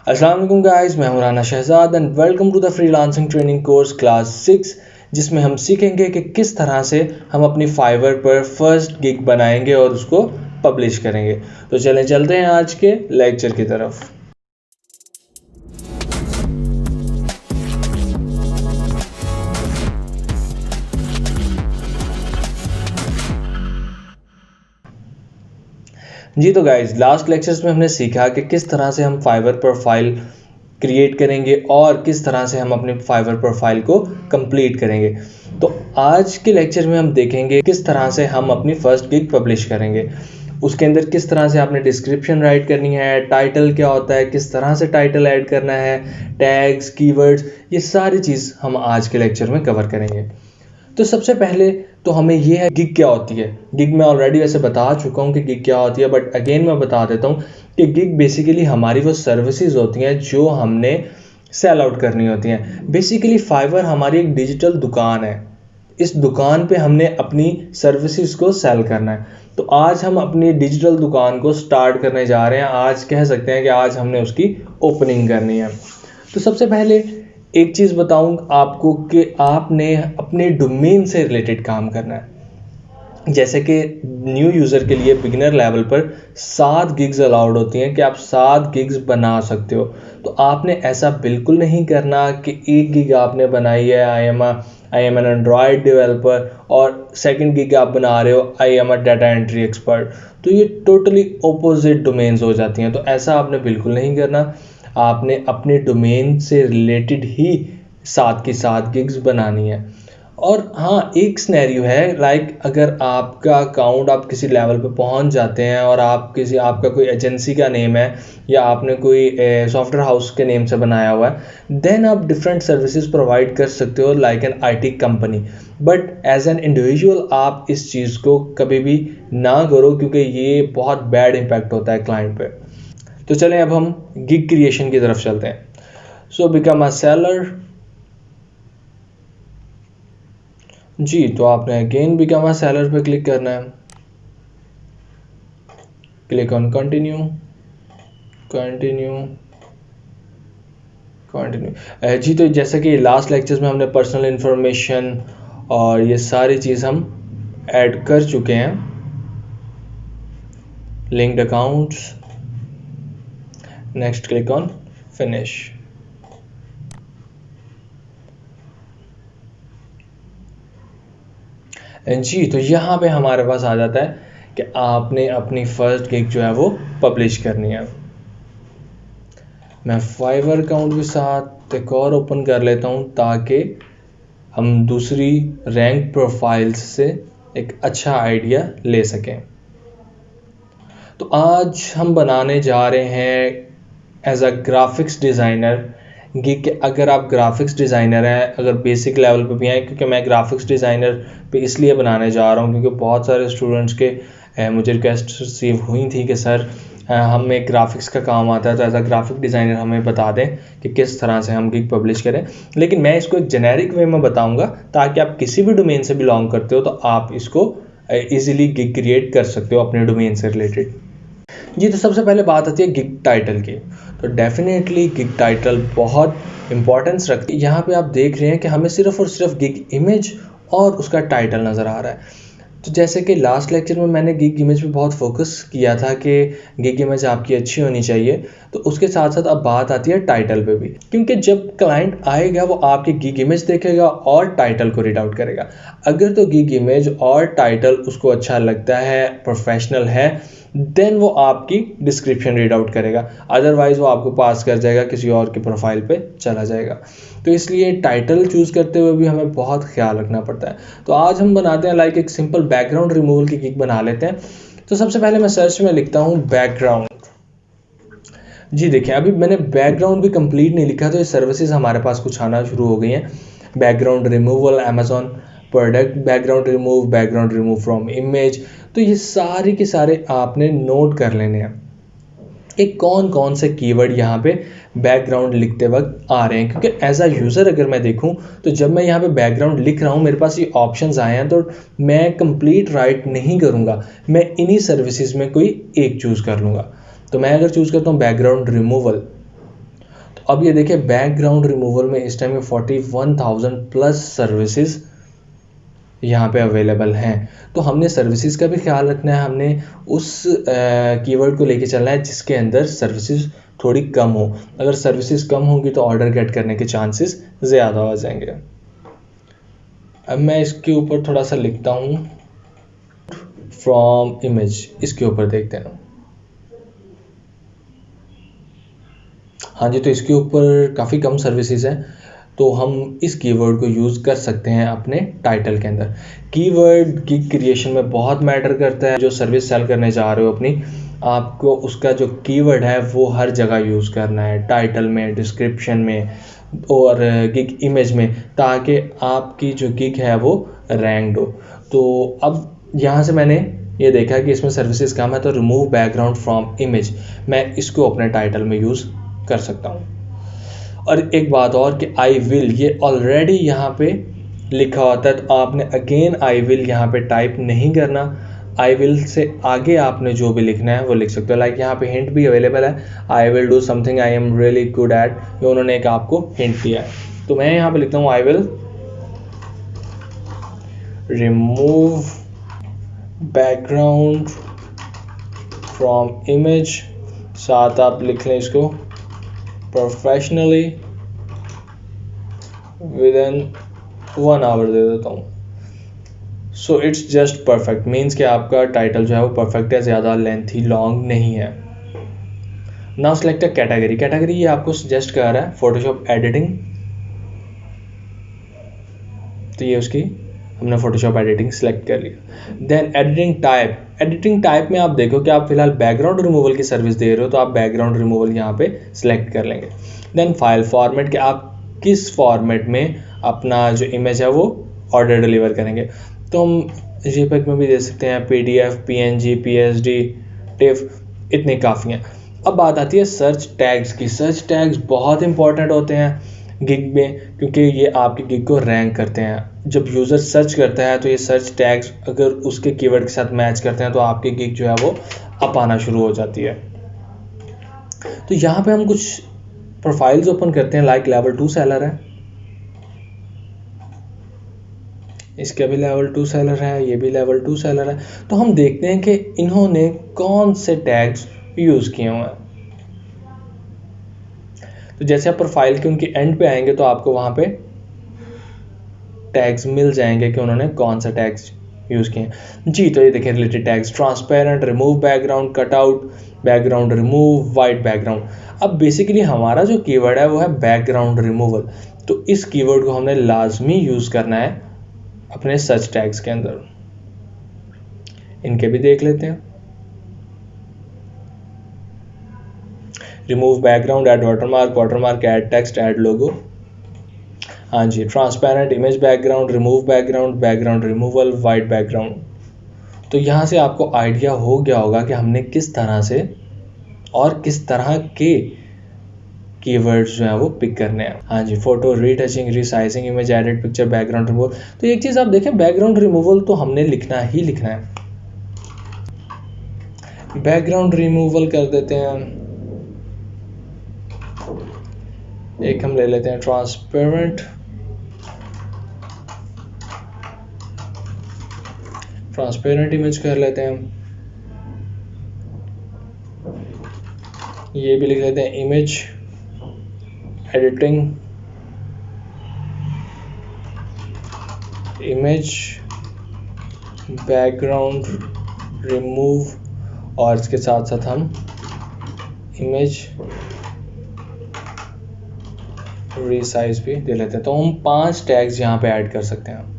अस्सलाम वालेकुम गाइस, मैं हूं Rana Shahzad and welcome to the freelancing training course class 6, जिसमें हम सीखेंगे कि किस तरह से हम अपनी फाइवर पर फर्स्ट गिग बनाएंगे और उसको पब्लिश करेंगे। तो चलते हैं आज के लेक्चर की तरफ। जी तो गाइस, लास्ट लेक्चर्स में हमने सीखा कि किस तरह से हम फाइवर प्रोफाइल क्रिएट करेंगे और किस तरह से हम अपने फाइवर प्रोफाइल को कंप्लीट करेंगे। तो आज के लेक्चर में हम देखेंगे किस तरह से हम अपनी फर्स्ट गिग पब्लिश करेंगे। उसके अंदर किस तरह से आपने डिस्क्रिप्शन राइट करनी है, टाइटल क्या होता है, किस तरह से टाइटल ऐड करना है, टैग्स, कीवर्ड्स, ये सारी चीज़ हम आज के लेक्चर में कवर करेंगे। तो सबसे पहले तो हमें ये है गिग क्या होती है। गिग मैं ऑलरेडी वैसे बता चुका हूँ कि गिग क्या होती है, बट अगेन मैं बता देता हूँ कि गिग बेसिकली हमारी वो सर्विसेज होती हैं जो हमने सेल आउट करनी होती हैं। बेसिकली फाइवर हमारी एक डिजिटल दुकान है। इस दुकान पे हमने अपनी सर्विसेज को सेल करना है। तो आज हम अपनी डिजिटल दुकान को स्टार्ट करने जा रहे हैं। आज कह सकते हैं कि आज हमने उसकी ओपनिंग करनी है। तो सबसे पहले एक चीज़ बताऊं आपको कि आपने अपने डोमेन से रिलेटेड काम करना है। जैसे कि न्यू यूज़र के लिए बिगिनर लेवल पर 7 गिग्स अलाउड होती हैं कि आप 7 गिग्स बना सकते हो। तो आपने ऐसा बिल्कुल नहीं करना कि एक गिग आपने बनाई है I am N Android developer और सेकंड गिग आप बना रहे हो I am a data entry expert. तो ये टोटली ओपोजिट डोमेन्स हो जाती हैं। तो ऐसा आपने बिल्कुल नहीं करना। आपने अपने डोमेन से रिलेटेड ही 7 की 7 गिग्स बनानी है। और हाँ, एक सिनेरियो है, लाइक अगर आपका अकाउंट आप किसी लेवल पे पहुंच जाते हैं और आपका कोई एजेंसी का नेम है या आपने कोई सॉफ्टवेयर हाउस के नेम से बनाया हुआ है, देन आप डिफरेंट सर्विसेज प्रोवाइड कर सकते हो like an IT company. But as an individual आप इस चीज़ को कभी भी ना करो, क्योंकि ये बहुत बैड इम्पैक्ट होता है क्लाइंट पे। तो चलें अब हम गिग क्रिएशन की तरफ चलते हैं। So become a seller. जी, तो आपने अगेन बिकम अ सेलर पे क्लिक करना है। Click on continue continue continue. जी, तो जैसे कि लास्ट लेक्चर्स में हमने पर्सनल इंफॉर्मेशन और ये सारी चीज़ हम ऐड कर चुके हैं। Linked accounts, next click on finish. जी, तो यहाँ पे हमारे पास आ जाता है कि आपने अपनी फर्स्ट गिग जो है वो पब्लिश करनी है। मैं फाइवर अकाउंट के साथ एक और ओपन कर लेता हूँ ताकि हम दूसरी रैंक प्रोफाइल्स से एक अच्छा आइडिया ले सकें। तो आज हम बनाने जा रहे हैं as a graphics designer gig. अगर आप ग्राफिक्स डिज़ाइनर हैं, अगर बेसिक लेवल पे भी हैं, क्योंकि मैं ग्राफिक्स डिज़ाइनर पे इसलिए बनाने जा रहा हूँ क्योंकि बहुत सारे स्टूडेंट्स के मुझे रिक्वेस्ट रिसीव हुई थी कि सर हमें ग्राफिक्स का काम आता है, तो एज अ ग्राफिक डिज़ाइनर हमें बता दें कि किस तरह से हम गिग पब्लिश करें। लेकिन मैं इसको एक जेनेरिक वे में बताऊँगा ताकि आप किसी भी डोमेन से बिलोंग करते हो तो आप इसको ईजिली गिग क्रिएट कर सकते हो अपने डोमेन से रिलेटेड। जी, तो सबसे पहले बात आती है गिग टाइटल की। तो डेफिनेटली गिग टाइटल बहुत इंपॉर्टेंस रखती है। यहाँ पे आप देख रहे हैं कि हमें सिर्फ और सिर्फ गिग इमेज और उसका टाइटल नज़र आ रहा है। तो जैसे कि लास्ट लेक्चर में मैंने गिग इमेज पे बहुत फोकस किया था कि गिग इमेज आपकी अच्छी होनी चाहिए, तो उसके साथ साथ अब बात आती है टाइटल पे भी, क्योंकि जब क्लाइंट आएगा वो आपकी गिग इमेज देखेगा और टाइटल को रीड आउट करेगा। अगर तो गिग इमेज और टाइटल उसको अच्छा लगता है, प्रोफेशनल है, देन वो आपकी डिस्क्रिप्शन रीड आउट करेगा। अदरवाइज वो आपको पास कर जाएगा, किसी और की प्रोफाइल पे चला जाएगा। तो इसलिए टाइटल चूज़ करते हुए भी हमें बहुत ख्याल रखना पड़ता है। तो आज हम बनाते हैं लाइक एक सिंपल बैकग्राउंड रिमूवल की गिग बना लेते हैं। तो सबसे पहले मैं सर्च में लिखता हूँ बैकग्राउंड। जी देखिए, अभी मैंने बैकग्राउंड भी कंप्लीट नहीं लिखा, तो ये सर्विसेज हमारे पास कुछ आना शुरू हो गई हैं। Background removal, Amazon product background remove from image. तो ये सारे के सारे आपने नोट कर लेने हैं एक कौन कौन से कीवर्ड यहाँ पे बैकग्राउंड लिखते वक्त आ रहे हैं। क्योंकि एज अ यूज़र अगर मैं देखूँ तो जब मैं यहाँ पे बैकग्राउंड लिख रहा हूँ, मेरे पास ये ऑप्शंस आए हैं, तो मैं कंप्लीट राइट नहीं करूँगा, मैं इन्हीं सर्विसेज में कोई एक चूज़ कर लूँगा। तो मैं अगर चूज़ करता हूँ बैकग्राउंड रिमूवल, तो अब ये देखिए बैकग्राउंड रिमूवल में इस टाइम में 41,000 प्लस सर्विसेज यहाँ पे अवेलेबल हैं। तो हमने सर्विसेज का भी ख्याल रखना है, हमने उस कीवर्ड को लेके चलना है जिसके अंदर सर्विसेज थोड़ी कम हो। अगर सर्विसेज कम होंगी तो ऑर्डर गेट करने के चांसेस ज़्यादा हो जाएंगे। अब मैं इसके ऊपर थोड़ा सा लिखता हूँ फ्रॉम इमेज, इसके ऊपर देखते हैं। हाँ जी, तो इसके ऊपर काफ़ी कम सर्विसेज हैं, तो हम इस कीवर्ड को यूज़ कर सकते हैं अपने टाइटल के अंदर। कीवर्ड की क्रिएशन में बहुत मैटर करता है। जो सर्विस सेल करने जा रहे हो अपनी, आपको उसका जो कीवर्ड है वो हर जगह यूज़ करना है, टाइटल में, डिस्क्रिप्शन में और गिग इमेज में, ताकि आपकी जो गिग है वो रैंक्ड हो। तो अब यहाँ से मैंने ये देखा कि इसमें सर्विसेज कम है, तो रिमूव बैकग्राउंड फ्रॉम इमेज, मैं इसको अपने टाइटल में यूज़ कर सकता हूँ। और एक बात और कि आई विल, ये ऑलरेडी यहाँ पे लिखा होता है, तो आपने अगेन आई विल यहाँ पे टाइप नहीं करना। आई विल से आगे आपने जो भी लिखना है वो लिख सकते हो। लाइक यहाँ पे हिंट भी अवेलेबल है, I will do something I am really good at, ये उन्होंने एक आपको हिंट दिया है। तो मैं यहाँ पे लिखता हूँ I will remove background from image, साथ आप लिख लें इसको प्रोफेशनली विद इन 1 आवर दे देता हूँ। So it's just perfect, means कि आपका टाइटल जो है वो परफेक्ट है, ज़्यादा लेंथी लॉन्ग नहीं है। Now select a category, category ये आपको सजेस्ट कर रहा है फोटोशॉप एडिटिंग, तो ये उसकी हमने फोटोशॉप एडिटिंग सेलेक्ट कर लिया। Then editing type, editing type में आप देखो कि आप फिलहाल बैकग्राउंड रिमूवल की सर्विस दे रहे हो, तो आप बैकग्राउंड रिमूवल यहाँ पे सिलेक्ट कर लेंगे। देन फाइल फॉर्मेट, कि आप किस फॉर्मेट में अपना जो इमेज है वो ऑर्डर डिलीवर करेंगे, तो हम JPEG में भी दे सकते हैं, PDF, PNG, PSD, TIFF, इतने काफ़ी हैं। अब बात आती है सर्च टैग्स की। सर्च टैग्स बहुत इंपॉर्टेंट होते हैं गिग में, क्योंकि ये आपकी गिग को रैंक करते हैं। जब यूज़र सर्च करता है तो ये सर्च टैग्स अगर उसके कीवर्ड के साथ मैच करते हैं तो आपकी गिग जो है वो अप आना शुरू हो जाती है। तो यहाँ पे हम कुछ प्रोफाइल्स ओपन करते हैं। लाइक लेवल 2 सेलर है, इसका भी लेवल 2 सेलर है, ये भी लेवल 2 सेलर है। तो हम देखते हैं कि इन्होंने कौन से टैग्स यूज़ किए हुए हैं। तो जैसे आप प्रोफाइल के उनकी एंड पे आएंगे तो आपको वहाँ पे टैग्स मिल जाएंगे कि उन्होंने कौन सा टैग्स यूज़ किए हैं जी। तो ये देखिए related tags, transparent, remove background, cutout, background remove, white background. अब बेसिकली हमारा जो कीवर्ड है वो है बैकग्राउंड रिमूवल, तो इस कीवर्ड को हमने लाजमी यूज़ करना है अपने सर्च टैग्स के अंदर। इनके भी देख लेते हैं। Remove background, add watermark, add text, add logo. हाँ जी, transparent, image background, remove background, background removal, white background. तो यहाँ से आपको आइडिया हो गया होगा कि हमने किस तरह से और किस तरह के कीवर्ड्स जो है वो पिक करने हैं। हाँ जी, photo, retouching, resizing, image edit, picture, background removal. तो एक चीज़ आप देखें, बैकग्राउंड रिमूवल तो हमने लिखना ही लिखना है। बैकग्राउंड रिमूवल कर देते हैं, एक हम ले लेते हैं ट्रांसपेरेंट, ट्रांसपेरेंट इमेज कर लेते हैं। ये भी लिख लेते हैं image editing, image background remove, और इसके साथ साथ हम इमेज रीसाइज भी दे लेते हैं। तो हम 5 टैग्स यहाँ पे ऐड कर सकते हैं।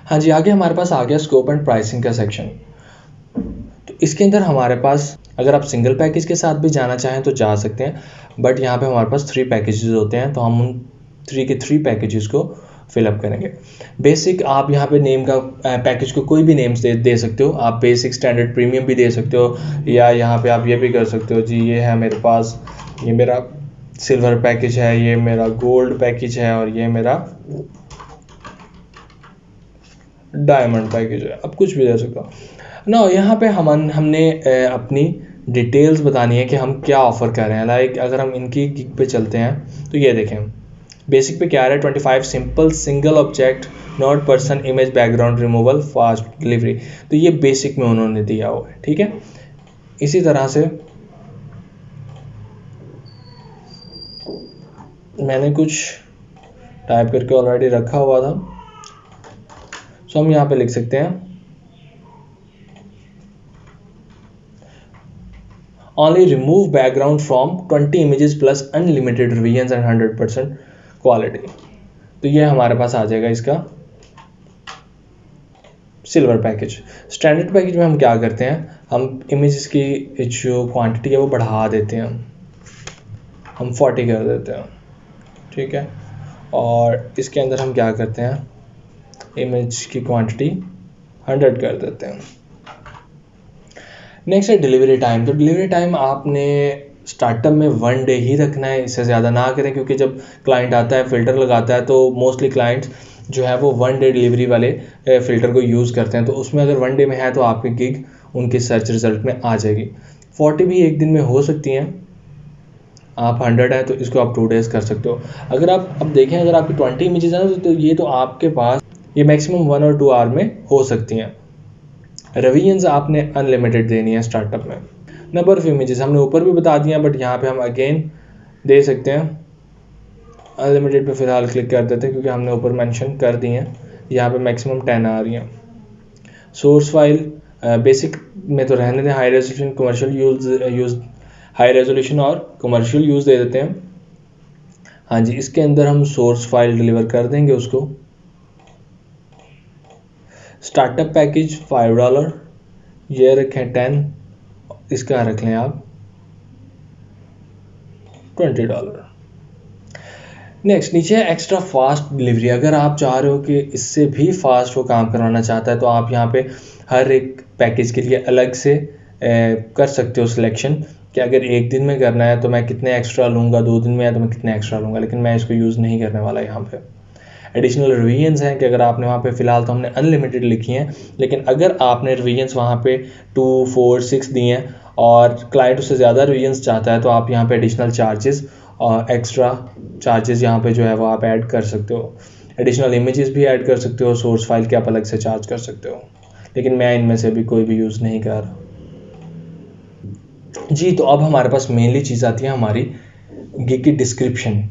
हाँ जी, आगे हमारे पास आ गया स्कोप एंड प्राइसिंग का सेक्शन। तो इसके अंदर हमारे पास, अगर आप सिंगल पैकेज के साथ भी जाना चाहें तो जा सकते हैं, बट यहाँ पे हमारे पास 3 पैकेजेस होते हैं, तो हम उन 3 के 3 पैकेजेस को फिलअप करेंगे। बेसिक, आप यहाँ पे नेम का पैकेज को कोई भी नेम्स दे सकते हो। आप बेसिक, स्टैंडर्ड, प्रीमियम भी दे सकते हो, या यहाँ पे आप ये भी कर सकते हो जी, ये है मेरे पास, ये मेरा सिल्वर पैकेज है, ये मेरा गोल्ड पैकेज है, और ये मेरा डायमंड पैकेज है। अब कुछ भी दे सकता हूँ। ना यहाँ पे हमने अपनी डिटेल्स बतानी है कि हम क्या ऑफ़र कर रहे हैं। लाइक अगर हम इनकी गिग पे चलते हैं तो ये देखें बेसिक पे क्या आ रहा है, 25 simple single object not person image background removal fast delivery. तो ये बेसिक में उन्होंने दिया हुआ है, ठीक है। इसी तरह से मैंने कुछ टाइप करके ऑलरेडी रखा हुआ था, सो हम यहाँ पे लिख सकते हैं only remove background from 20 images plus unlimited revisions and 100% quality। तो ये हमारे पास आ जाएगा इसका सिल्वर पैकेज। स्टैंडर्ड पैकेज में हम क्या करते हैं, हम इमेजेस की जो क्वांटिटी है वो बढ़ा देते हैं, हम 40 कर देते हैं, ठीक है। और इसके अंदर हम क्या करते हैं, इमेज की क्वांटिटी 100 कर देते हैं। नेक्स्ट है डिलीवरी टाइम। तो डिलीवरी टाइम आपने स्टार्टअप में 1 डे ही रखना है, इससे ज़्यादा ना करें, क्योंकि जब क्लाइंट आता है फ़िल्टर लगाता है तो मोस्टली क्लाइंट्स जो है वो 1 डे डिलीवरी वाले फ़िल्टर को यूज़ करते हैं। तो उसमें अगर 1 डे में है तो आपकी गिग उनके सर्च रिज़ल्ट में आ जाएगी। 40 भी एक दिन में हो सकती हैं, आप 100 है तो इसको आप 2 डेज़ कर सकते हो। अगर आप अब देखें, अगर आपकी 20 इमेजेस हैं तो ये तो आपके पास ये मैक्सिमम 1 और 2 आवर में हो सकती हैं। रिवीजन्स आपने अनलिमिटेड देनी है स्टार्टअप में। नंबर ऑफ इमेजेस हमने ऊपर भी बता दिया, बट यहाँ पे हम अगेन दे सकते हैं। अनलिमिटेड पे फ़िलहाल क्लिक कर देते हैं क्योंकि हमने ऊपर मेंशन कर दी हैं। यहाँ पे मैक्सिमम 10 आ रही हैं। सोर्स फाइल बेसिक में तो रहने दें, high resolution commercial use high resolution और कमर्शियल यूज़ दे देते हैं। हाँ जी, इसके अंदर हम सोर्स फाइल डिलीवर कर देंगे उसको। स्टार्टअप पैकेज $5, ये रखें 10, इसका रख लें आप $20। नेक्स्ट नीचे है एक्स्ट्रा फास्ट डिलीवरी। अगर आप चाह रहे हो कि इससे भी फास्ट वो काम करवाना चाहता है तो आप यहाँ पे हर एक पैकेज के लिए अलग से कर सकते हो सिलेक्शन कि अगर एक दिन में करना है तो मैं कितने एक्स्ट्रा लूँगा, 2 दिन में है तो मैं कितने एक्स्ट्रा लूँगा, लेकिन मैं इसको यूज़ नहीं करने वाला यहाँ पे। एडिशनल रिवीजन्स हैं कि अगर आपने वहाँ पे फ़िलहाल तो हमने अनलिमिटेड लिखी हैं, लेकिन अगर आपने रिवीजन्स वहाँ पे 2, 4, 6 दिए हैं और क्लाइंट उससे ज़्यादा रिवीजन्स चाहता है तो आप यहाँ पे एडिशनल चार्जेस और एक्स्ट्रा चार्जेस यहाँ पे जो है वो आप ऐड कर सकते हो। एडिशनल इमेजेस भी ऐड कर सकते हो, सोर्स फाइल के आप अलग से चार्ज कर सकते हो, लेकिन मैं इनमें से भी कोई भी यूज़ नहीं कर रहा जी। तो अब हमारे पास मेनली चीज़ आती है हमारी गिग की डिस्क्रिप्शन।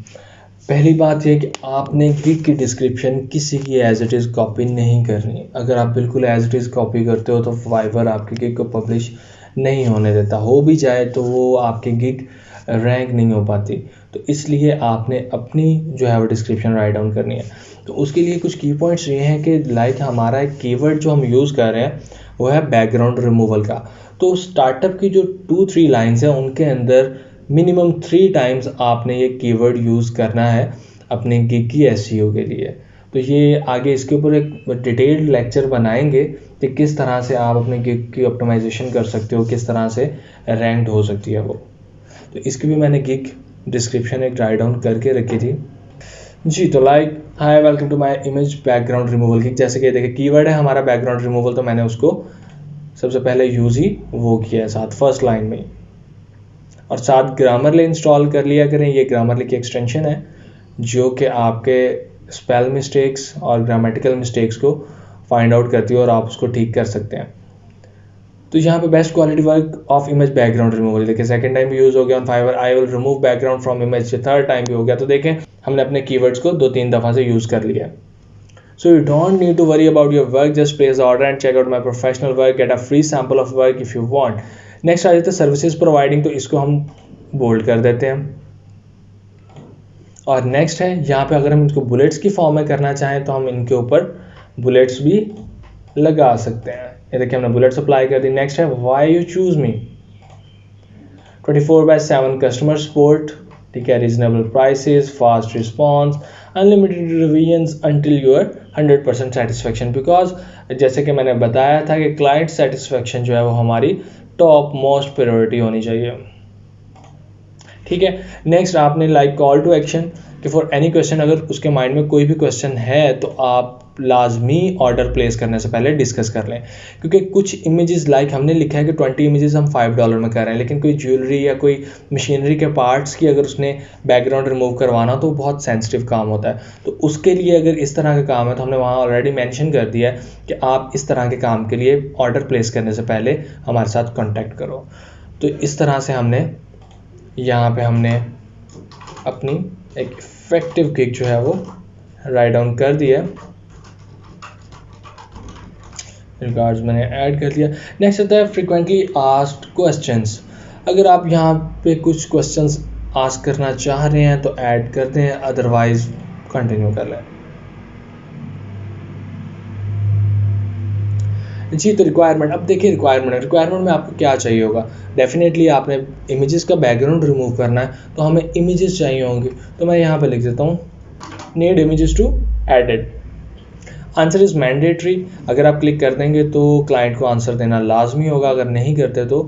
पहली बात यह कि आपने गिग की डिस्क्रिप्शन किसी की एज इट इज़ कॉपी नहीं करनी। अगर आप बिल्कुल एज इट इज़ कॉपी करते हो तो फाइवर आपकी गिग को पब्लिश नहीं होने देता, हो भी जाए तो वो आपकी गिग रैंक नहीं हो पाती। तो इसलिए आपने अपनी जो है वो डिस्क्रिप्शन राइट डाउन करनी है। तो उसके लिए कुछ की पॉइंट्स ये हैं कि लाइक हमारा एक कीवर्ड जो हम यूज़ कर रहे हैं वो है बैकग्राउंड रिमूवल का। तो स्टार्टअप की जो 2-3 लाइन्स हैं उनके अंदर मिनिमम 3 टाइम्स आपने ये कीवर्ड यूज़ करना है अपने गिग की एसईओ के लिए। तो ये आगे इसके ऊपर एक डिटेल्ड लेक्चर बनाएंगे कि किस तरह से आप अपने गिग की ऑप्टिमाइजेशन कर सकते हो, किस तरह से रैंक्ड हो सकती है वो। तो इसकी भी मैंने गिग डिस्क्रिप्शन एक राइट डाउन करके रखी थी जी। तो like hi welcome to my image background removal gig. जैसे कि देखिए कीवर्ड है हमारा बैकग्राउंड रिमूवल, तो मैंने उसको सबसे पहले यूज़ ही वो किया है साथ फर्स्ट लाइन में, और साथ ग्रामरली इंस्टॉल कर लिया करें। ये ग्रामरली की एक्सटेंशन है जो कि आपके स्पेल मिस्टेक्स और ग्रामेटिकल मिस्टेक्स को फाइंड आउट करती है और आप उसको ठीक कर सकते हैं। तो यहाँ पे best quality work of image background removal देखिए सेकंड टाइम भी यूज़ हो गया on Fiverr. I will remove background from image, third time भी हो गया। तो देखें हमने अपने कीवर्ड्स को 2-3 दफ़ा से यूज़ कर लिया है। So you don't need to worry about your work, just place order and check out my professional work, get a free sample of work if you want. Next आ जाता है सर्विसेज प्रोवाइडिंग, तो इसको हम bold कर देते हैं। और नेक्स्ट है यहाँ पे अगर हम इसको बुलेट्स की फॉर्म में करना चाहें तो हम इनके ऊपर बुलेट्स भी लगा सकते हैं। ये देखिए हमने बुलेट्स अप्लाई कर दी। नेक्स्ट है why you choose me, 24/7 customer support, ठीक है, reasonable prices, fast response, unlimited revisions until your 100% satisfaction. Because जैसे कि मैंने बताया था कि क्लाइंट सेटिस्फेक्शन जो है वो हमारी टॉप मोस्ट प्रायोरिटी होनी चाहिए, ठीक है। नेक्स्ट आपने लाइक कॉल टू एक्शन कि फॉर एनी क्वेश्चन, अगर उसके माइंड में कोई भी क्वेश्चन है तो आप लाजमी ऑर्डर प्लेस करने से पहले डिस्कस कर लें, क्योंकि कुछ इमेजेस लाइक हमने लिखा है कि 20 इमेजेस हम $5 में कर रहे हैं, लेकिन कोई ज्वेलरी या कोई मशीनरी के पार्ट्स की अगर उसने बैकग्राउंड रिमूव करवाना तो बहुत सेंसिटिव काम होता है। तो उसके लिए अगर इस तरह का काम है तो हमने वहाँ ऑलरेडी मेंशन कर दिया है कि आप इस तरह के काम के लिए ऑर्डर प्लेस करने से पहले हमारे साथ कॉन्टैक्ट करो। तो इस तरह से हमने यहाँ पे हमने अपनी एक इफेक्टिव गिग जो है वो राइट डाउन कर दिया, रिगार्ड्स मैंने ऐड कर दिया। नेक्स्ट आता है फ्रीक्वेंटली आस्क्ड क्वेश्चंस। अगर आप यहाँ पे कुछ क्वेश्चंस आस्क करना चाह रहे हैं तो ऐड कर दें, अदरवाइज कंटिन्यू कर लें। जी तो रिक्वायरमेंट, अब देखिए रिक्वायरमेंट में आपको क्या चाहिए होगा। डेफिनेटली आपने इमेजेस का बैकग्राउंड रिमूव करना है तो हमें इमेजेस चाहिए होंगे, तो मैं यहाँ पे लिख देता हूँ need images to edit. Answer is mandatory. अगर आप क्लिक कर देंगे तो क्लाइंट को आंसर देना लाजमी होगा, अगर नहीं करते तो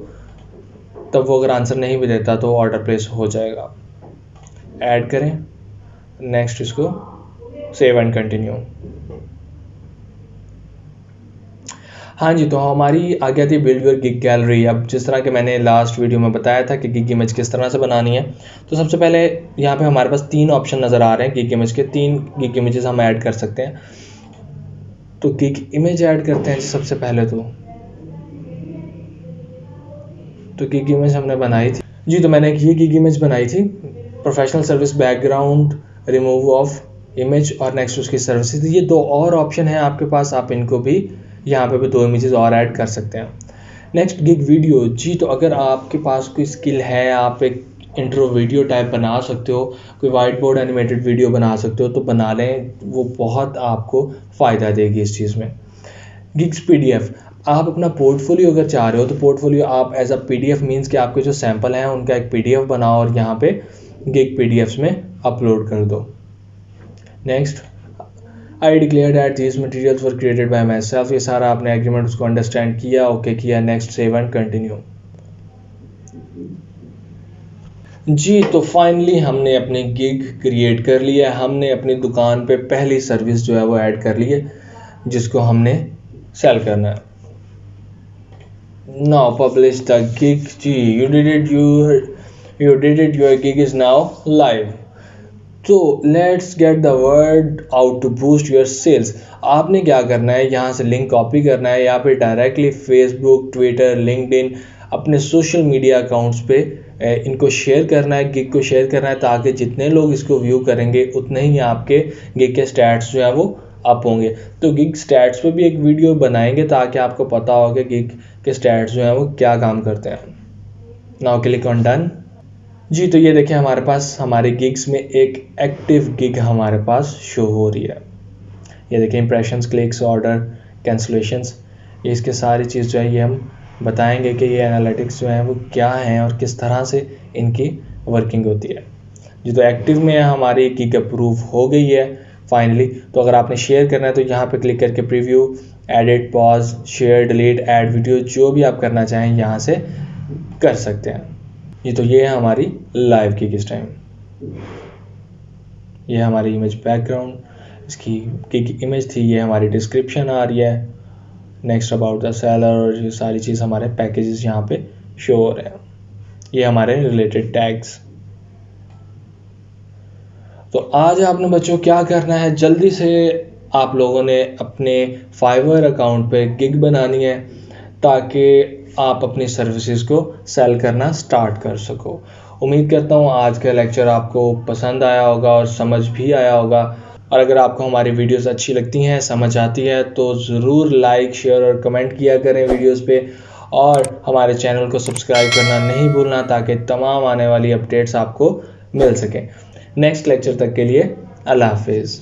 तब वो अगर आंसर नहीं भी देता तो ऑर्डर प्लेस हो जाएगा। ऐड करें, नेक्स्ट इसको सेव एंड कंटिन्यू। हाँ जी, तो हमारी आ गया थी बिल्ड योर गिग गैलरी। अब जिस तरह के मैंने लास्ट वीडियो में बताया था कि गिग इमेज किस तरह से बनानी है, तो सबसे पहले यहाँ पे हमारे पास 3 ऑप्शन नज़र आ रहे हैं गिग इमेज के। 3 गिग इमेजेस हम ऐड कर सकते हैं। तो गिग इमेज ऐड करते हैं सबसे पहले। तो गिग इमेज हमने बनाई थी जी, तो मैंने ये गिग इमेज बनाई थी, professional service background remove of image और नेक्स्ट उसकी सर्विसेज। ये 2 और ऑप्शन हैं आपके पास, आप इनको भी यहाँ पे भी 2 इमेजेस और ऐड कर सकते हैं। नेक्स्ट गिग वीडियो जी, तो अगर आपके पास कोई स्किल है, आप एक इंट्रो वीडियो टाइप बना सकते हो, कोई वाइट बोर्ड एनिमेटेड वीडियो बना सकते हो तो बना लें, वो बहुत आपको फ़ायदा देगी इस चीज़ में। गिग्स PDF, आप अपना पोर्टफोलियो अगर चाह रहे हो तो पोर्टफोलियो आप एज अ PDF मीन्स कि आपके जो सैंपल हैं उनका एक PDF बनाओ और यहाँ पे गिग PDFs में अपलोड कर दो। Next, I declare that these materials were created by my self. ये सारा आपने एग्रीमेंट उसको अंडरस्टैंड किया, ओके किया, नेक्स्ट सेव एंड कंटिन्यू। जी तो फाइनली हमने अपनी गिग क्रिएट कर लिया है, हमने अपनी दुकान पे पहली सर्विस जो है वो ऐड कर ली है जिसको हमने सेल करना है। नाउ पब्लिश द गिग जी, you did it, your gig is now live। तो let's get the word out to boost your sales. आपने क्या करना है, यहाँ से लिंक कॉपी करना है या फिर डायरेक्टली फेसबुक, ट्विटर, लिंक्डइन अपने सोशल मीडिया अकाउंट्स पे इनको शेयर करना है, गिग को शेयर करना है, ताकि जितने लोग इसको व्यू करेंगे उतने ही आपके गिग के स्टैट्स जो है वो अप होंगे। तो गिग स्टैट्स पे भी एक वीडियो बनाएंगे ताकि आपको पता हो कि गिग के स्टैट्स जो हैं वो क्या काम करते हैं। नाउ क्लिक ऑन डन जी, तो ये देखें हमारे पास हमारे गिग्स में एक एक्टिव गिग हमारे पास शो हो रही है। ये देखें इंप्रेशंस, क्लिक्स, ऑर्डर, कैंसलेशंस, ये इसके सारी चीज़ जो है ये हम बताएंगे कि ये एनालिटिक्स जो है वो क्या हैं और किस तरह से इनकी वर्किंग होती है। जी तो एक्टिव में हमारी गिग अप्रूव हो गई है फाइनली। तो अगर आपने शेयर करना है तो यहाँ पे क्लिक करके preview, edit, pause, share, delete, add video, जो भी आप करना चाहें यहाँ से कर सकते हैं। ये तो ये है हमारी लाइव गिग इस टाइम। ये हमारी इमेज बैकग्राउंड, इसकी गिग इमेज थी, ये हमारी डिस्क्रिप्शन आ रही है, नेक्स्ट अबाउट द सेलर, और ये सारी चीज़ हमारे पैकेजेस यहाँ पे शो हो रहे हैं। ये हमारे रिलेटेड टैग्स। तो आज आपने बच्चों क्या करना है, जल्दी से आप लोगों ने अपने फाइवर अकाउंट पे गिग बनानी है ताकि आप अपनी सर्विसेज को सेल करना स्टार्ट कर सको। उम्मीद करता हूँ आज का लेक्चर आपको पसंद आया होगा और समझ भी आया होगा। और अगर आपको हमारी वीडियोस अच्छी लगती हैं, समझ आती है, तो ज़रूर लाइक, शेयर और कमेंट किया करें वीडियोस पे, और हमारे चैनल को सब्सक्राइब करना नहीं भूलना ताकि तमाम आने वाली अपडेट्स आपको मिल सकें। नेक्स्ट लेक्चर तक के लिए अल्लाह हाफिज़।